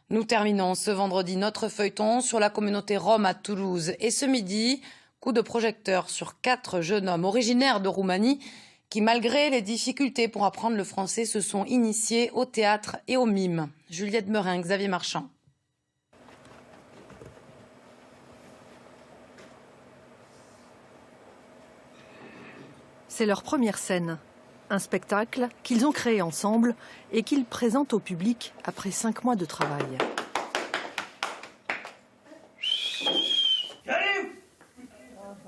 Nous terminons ce vendredi notre feuilleton sur la communauté rome à Toulouse. Et ce midi, coup de projecteur sur 4 jeunes hommes originaires de Roumanie qui, malgré les difficultés pour apprendre le français, se sont initiés au théâtre et au mime. Juliette Merin, Xavier Marchand. C'est leur première scène. Un spectacle qu'ils ont créé ensemble et qu'ils présentent au public après 5 mois de travail.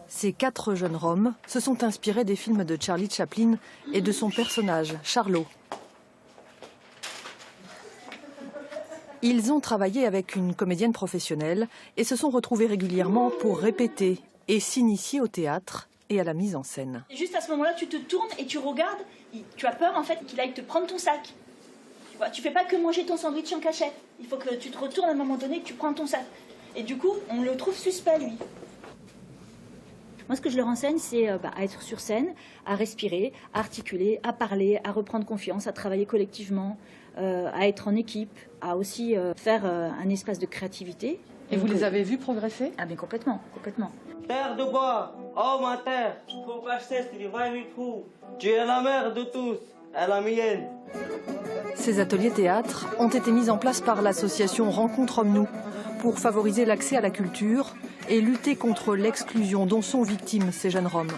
Ces 4 jeunes Roms se sont inspirés des films de Charlie Chaplin et de son personnage, Charlot. Ils ont travaillé avec une comédienne professionnelle et se sont retrouvés régulièrement pour répéter et s'initier au théâtre et à la mise en scène. Juste à ce moment-là, tu te tournes et tu regardes. Tu as peur en fait qu'il aille te prendre ton sac. Tu fais pas que manger ton sandwich en cachette. Il faut que tu te retournes à un moment donné et que tu prends ton sac. Et du coup, on le trouve suspect, lui. Moi, ce que je leur enseigne, c'est à être sur scène, à respirer, à articuler, à parler, à reprendre confiance, à travailler collectivement, à être en équipe, à aussi faire un espace de créativité. Et vous les avez vus progresser ? Ah, mais complètement, complètement. Terre de bois, oh ma terre, faut passer, tu es la mère de tous, et la mienne. Ces ateliers théâtre ont été mis en place par l'association Rencontre Hommes-Nous pour favoriser l'accès à la culture et lutter contre l'exclusion dont sont victimes ces jeunes Roms.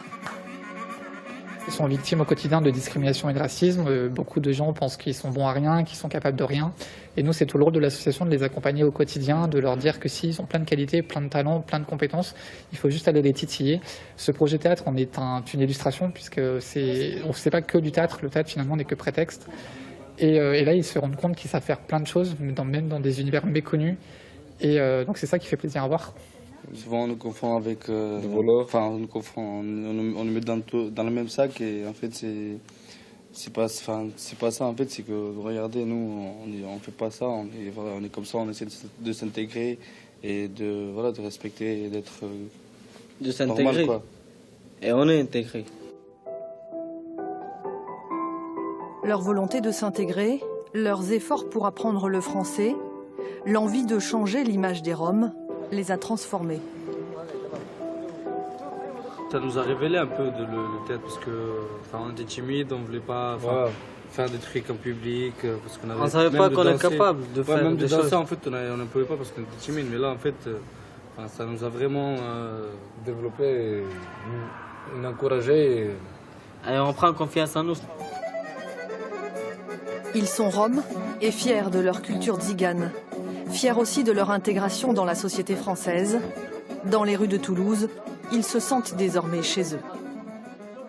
Ils sont victimes au quotidien de discrimination et de racisme. Beaucoup de gens pensent qu'ils sont bons à rien, qu'ils sont capables de rien. Et nous, c'est tout le rôle de l'association de les accompagner au quotidien, de leur dire que s'ils ont plein de qualités, plein de talents, plein de compétences, il faut juste aller les titiller. Ce projet théâtre en est une illustration, puisque on ne fait pas que du théâtre. Le théâtre, finalement, n'est que prétexte. Et là, ils se rendent compte qu'ils savent faire plein de choses, même dans des univers méconnus. Et donc, c'est ça qui fait plaisir à voir. Souvent on nous confond avec des voleurs, on nous met dans le même sac et en fait c'est pas ça en fait, c'est que regardez, nous on fait pas ça, on est comme ça, on essaie de s'intégrer et de respecter et d'être normal, quoi. Et on est intégré. Leur volonté de s'intégrer, leurs efforts pour apprendre le français, l'envie de changer l'image des Roms les a transformés. Ça nous a révélé un peu le théâtre parce qu'on était timide, on voulait pas faire des trucs en public parce qu'on avait. On savait pas qu'on est capable de faire même des de danser, choses. en fait, on ne pouvait pas parce qu'on était timide, mais là en fait, ça nous a vraiment développé, nous encouragé. Et on prend confiance en nous. Ils sont Roms et fiers de leur culture tzigane. Fiers aussi de leur intégration dans la société française. Dans les rues de Toulouse, ils se sentent désormais chez eux.